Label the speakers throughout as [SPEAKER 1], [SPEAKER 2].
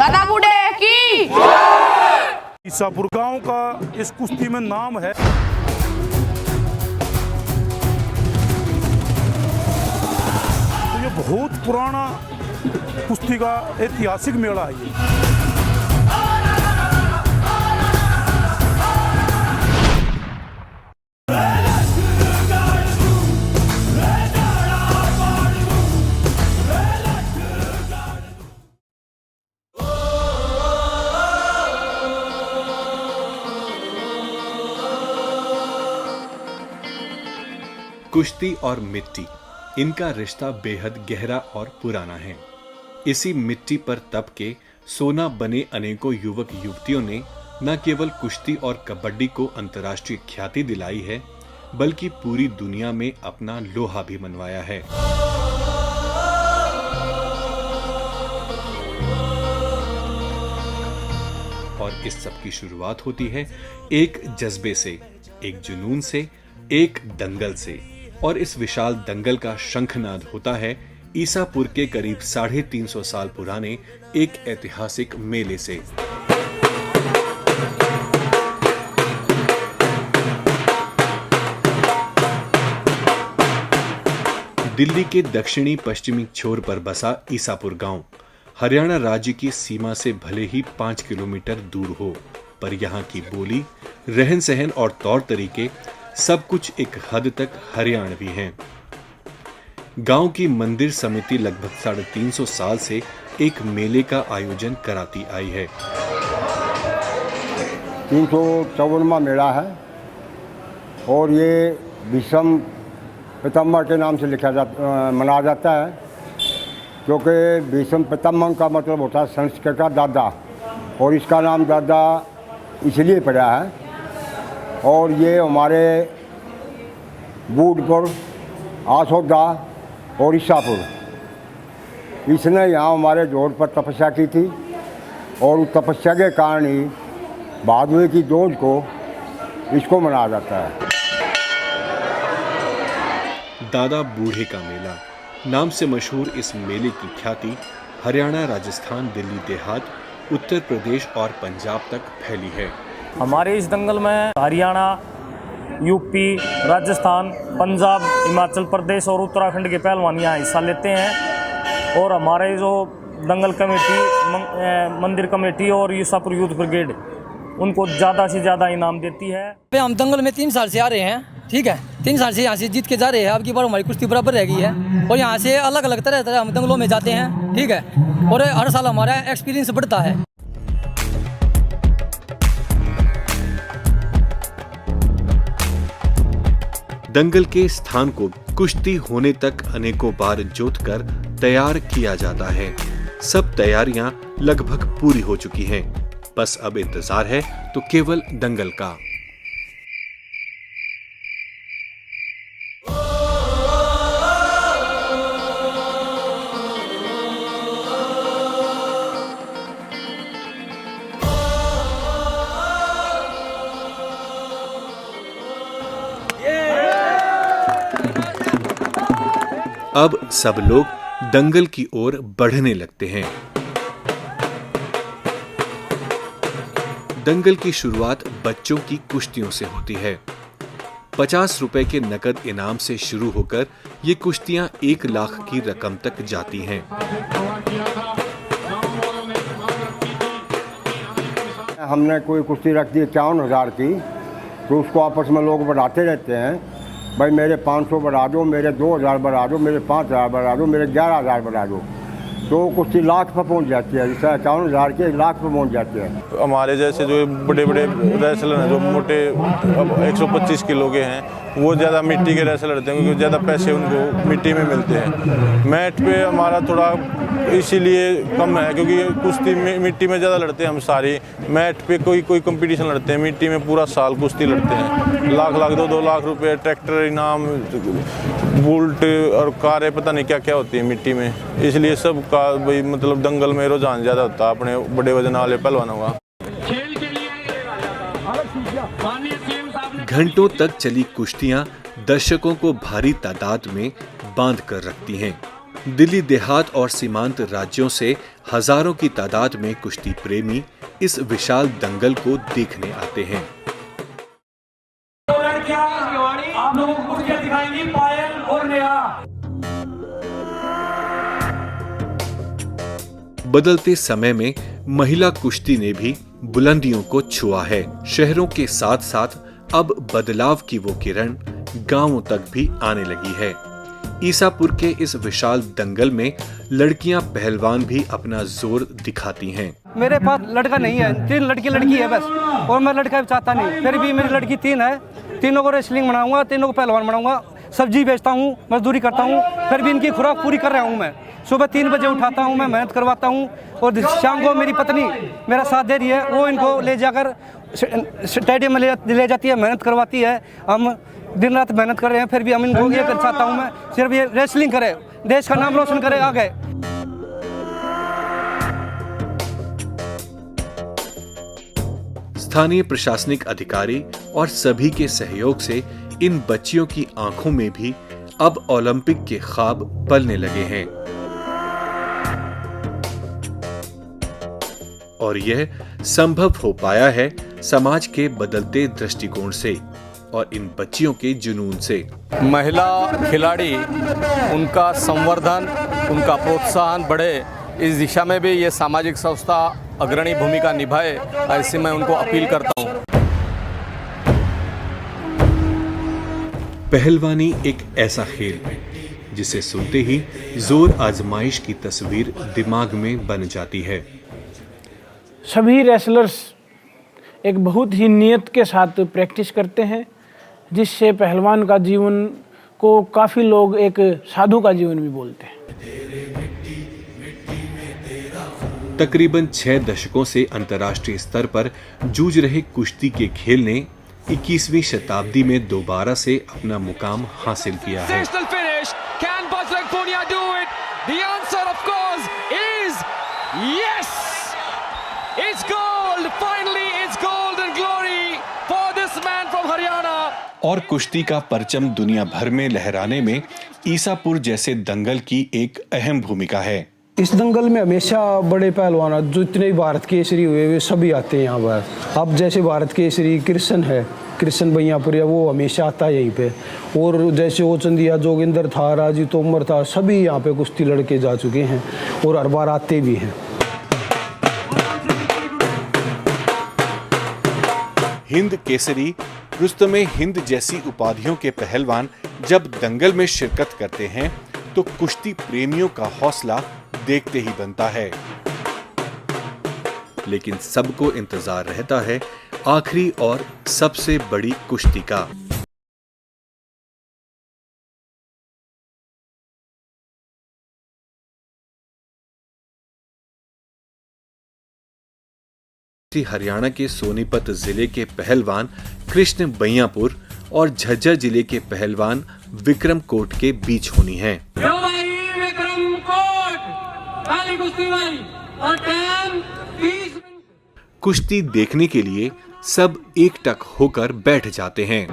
[SPEAKER 1] दादा बूढ़े की।
[SPEAKER 2] ईसापुर गांव का इस कुश्ती में नाम है। तो ये बहुत पुराना कुश्ती का ऐतिहासिक मेला है ये।
[SPEAKER 3] कुश्ती और मिट्टी, इनका रिश्ता बेहद गहरा और पुराना है। इसी मिट्टी पर तप के सोना बने अनेकों युवक युवतियों ने न केवल कुश्ती और कबड्डी को अंतर्राष्ट्रीय ख्याति दिलाई है, बल्कि पूरी दुनिया में अपना लोहा भी मनवाया है। और इस सब की शुरुआत होती है एक जज्बे से, एक जुनून से, एक दंगल से। और इस विशाल दंगल का शंखनाद होता है ईसापुर के करीब 350 साल पुराने एक ऐतिहासिक मेले से। दिल्ली के दक्षिणी पश्चिमी छोर पर बसा ईसापुर गांव हरियाणा राज्य की सीमा से भले ही 5 किलोमीटर दूर हो, पर यहाँ की बोली, रहन सहन और तौर तरीके सब कुछ एक हद तक हरियाणवी हैं। गांव की मंदिर समिति लगभग 350 साल से एक मेले का आयोजन कराती आई है।
[SPEAKER 4] 354वां मेला है और ये भीष्म पितामह के नाम से मनाया जाता है, क्योंकि भीष्म पितामह का मतलब होता है संस्कृत का दादा, और इसका नाम दादा इसलिए पड़ा है। और ये हमारे बूढ़पुर, आसोदा और ईसापुर, इसने यहाँ hमारे जोर पर तपस्या की थी, और उस तपस्या के कारण ही भादवे की दोज को इसको मनाया जाता है।
[SPEAKER 3] दादा बूढ़े का मेला नाम से मशहूर इस मेले की ख्याति हरियाणा, राजस्थान, दिल्ली देहात, उत्तर प्रदेश और पंजाब तक फैली है।
[SPEAKER 5] हमारे इस दंगल में हरियाणा, यूपी, राजस्थान, पंजाब, हिमाचल प्रदेश और उत्तराखंड के पहलवान यहाँ हिस्सा लेते हैं। और हमारे जो दंगल कमेटी, मंदिर कमेटी और ईसापुर यूथ ब्रिगेड उनको ज़्यादा से ज़्यादा इनाम देती है।
[SPEAKER 6] हम दंगल में 3 साल से आ रहे हैं, ठीक है, 3 साल से यहाँ से जीत के जा रहे हैं। अब की बार हमारी कुश्ती बराबर रह गई है, और यहाँ से अलग अलग तरह हम दंगलों में जाते हैं, ठीक है, और हर साल हमारा एक्सपीरियंस बढ़ता है।
[SPEAKER 3] दंगल के स्थान को कुश्ती होने तक अनेकों बार जोतकर तैयार किया जाता है। सब तैयारियां लगभग पूरी हो चुकी हैं, बस अब इंतजार है तो केवल दंगल का। अब सब लोग दंगल की ओर बढ़ने लगते हैं। दंगल की शुरुआत बच्चों की कुश्तियों से होती है। 50 रुपए के नकद इनाम से शुरू होकर ये कुश्तियां 1 लाख की रकम तक जाती हैं।
[SPEAKER 4] हमने कोई कुश्ती रख दी 51,000 की, तो उसको आपस में लोग बढ़ाते रहते हैं, भाई मेरे 500 बढ़ा दो, मेरे 2,000 बढ़ा दो, मेरे 5,000 बढ़ा दो, मेरे 11,000 बढ़ा दो, तो कुश्ती लाख पर पहुंच जाती है। जैसे 51,000 के 1 लाख पर पहुंच जाती है।
[SPEAKER 7] हमारे जैसे जो बड़े बड़े रेसलर हैं, जो मोटे 125 किलो के हैं, वो ज़्यादा मिट्टी के रेसलर रहते हैं, क्योंकि ज़्यादा पैसे उनको मिट्टी में मिलते हैं। मैट पे हमारा थोड़ा इसीलिए कम है, क्योंकि कुश्ती मिट्टी में ज़्यादा लड़ते हैं हम सारी। मैट पे कोई कंपटीशन लड़ते हैं, मिट्टी में पूरा साल कुश्ती लड़ते हैं। लाख 2 लाख रुपए, ट्रैक्टर इनाम, बुल्ट और कारें, पता नहीं क्या क्या होती है मिट्टी में। इसलिए सब का भाई मतलब दंगल में रुझान ज़्यादा होता है अपने बड़े वजन वाले पहलवानों का।
[SPEAKER 3] घंटों तक चली कुश्तियां दर्शकों को भारी तादाद में बांध कर रखती हैं। दिल्ली देहात और सीमांत राज्यों से हजारों की तादाद में कुश्ती प्रेमी इस विशाल दंगल को देखने आते हैं।
[SPEAKER 1] आप लोगों को कुश्तियां दिखाएंगी पायल और नेहा।
[SPEAKER 3] बदलते समय में महिला कुश्ती ने भी बुलंदियों को छुआ है। शहरों के साथ साथ अब बदलाव की वो किरण गांवों तक भी आने लगी है। ईसापुर के इस विशाल दंगल में लड़कियां पहलवान भी अपना जोर दिखाती हैं।
[SPEAKER 8] मेरे पास लड़का नहीं है, 3 लड़की है बस, और मैं लड़का भी चाहता नहीं। फिर भी मेरी लड़की 3 है, तीनों को रेसलिंग बनाऊंगा, तीनों को पहलवान बनाऊंगा। सब्जी बेचता हूँ, मजदूरी करता हूँ, फिर भी इनकी खुराक पूरी कर रहा हूँ। मैं सुबह 3 बजे उठाता हूँ, मैं मेहनत करवाता हूँ, और शाम को मेरी पत्नी मेरा साथ दे रही है। वो इनको ले जाकर स्टेडियम में ले जाती है, मेहनत करवाती है। हम दिन रात मेहनत कर रहे हैं, फिर भी हम इनको ये कर चाहता हूँ मैं, सिर्फ ये रेसलिंग करे, देश का नाम रोशन करे आगे।
[SPEAKER 3] स्थानीय प्रशासनिक अधिकारी और सभी के सहयोग से इन बच्चियों की आंखों में भी अब ओलंपिक के ख्वाब पलने लगे हैं और यह संभव हो पाया है समाज के बदलते दृष्टिकोण से और इन बच्चियों के जुनून से।
[SPEAKER 9] महिला खिलाड़ी, उनका संवर्धन, उनका प्रोत्साहन बढ़े, इस दिशा में भी ये सामाजिक संस्था अग्रणी भूमिका निभाए, ऐसे मैं उनको अपील करता हूँ।
[SPEAKER 3] पहलवानी एक ऐसा खेल है जिसे सुनते ही जोर आजमाइश की तस्वीर दिमाग में बन जाती है।
[SPEAKER 10] सभी रेसलर्स एक बहुत ही नियत के साथ प्रैक्टिस करते हैं, जिससे पहलवान का जीवन को काफ़ी लोग एक साधु का जीवन भी बोलते हैं।
[SPEAKER 3] तकरीबन 6 दशकों से अंतर्राष्ट्रीय स्तर पर जूझ रहे कुश्ती के खेल ने 21वीं शताब्दी में दोबारा से अपना मुकाम हासिल किया है। और कुश्ती का परचम दुनिया भर में लहराने में ईसापुर जैसे दंगल की एक अहम भूमिका है।
[SPEAKER 11] इस दंगल में हमेशा बड़े पहलवान जितने भारत केसरी हुए वे सभी आते हैं यहाँ पर। अब जैसे भारत केसरी कृष्ण है, कृष्ण भैयापुरिया, वो हमेशा आता है यहीं पे। और जैसे वो चंदिया जोगिंदर था, राजी तोमर था, सभी यहाँ पे कुश्ती लड़के जा चुके हैं और हर बार आते भी हैं।
[SPEAKER 3] हिंद केसरी, रुस्तमे हिंद जैसी उपाधियों के पहलवान जब दंगल में शिरकत करते हैं तो कुश्ती प्रेमियों का हौसला देखते ही बनता है। लेकिन सबको इंतजार रहता है आखिरी और सबसे बड़ी कुश्ती का। हरियाणा के सोनीपत जिले के पहलवान कृष्ण बैयापुर और झज्जर जिले के पहलवान विक्रम कोट के बीच होनी है। कुश्ती देखने के लिए सब एकटक होकर बैठ जाते हैं।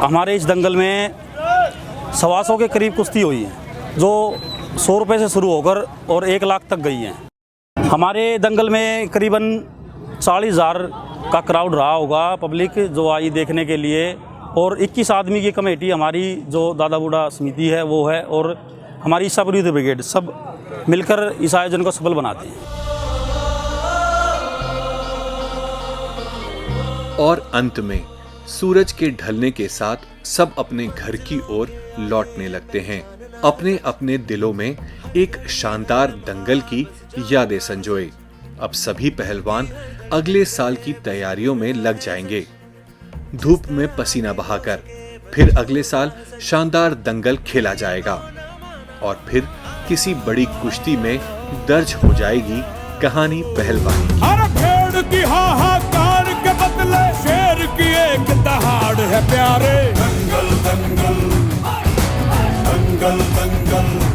[SPEAKER 12] हमारे इस दंगल में 125 के करीब कुश्ती हुई है, जो 100 रुपये से शुरू होकर और 1 लाख तक गई हैं। हमारे दंगल में करीबन 40,000 का क्राउड रहा होगा, पब्लिक जो आई देखने के लिए। और 21 आदमी की कमेटी हमारी जो दादा बूढ़ा समिति है वो है, और हमारी ईसापुर यूथ ब्रिगेड सब मिलकर इस आयोजन को सफल बनाते हैं।
[SPEAKER 3] और अंत में सूरज के ढलने के साथ सब अपने घर की ओर लौटने लगते हैं, अपने अपने दिलों में एक शानदार दंगल की यादें संजोए। अब सभी पहलवान अगले साल की तैयारियों में लग जाएंगे, धूप में पसीना बहाकर। फिर अगले साल शानदार दंगल खेला जाएगा और फिर किसी बड़ी कुश्ती में दर्ज हो जाएगी कहानी पहलवानी।
[SPEAKER 13] हर भेड़ की हाहाकार के बदले शेर की एक दहाड़ है प्यारे। दंगल दंगल दंगल दंगल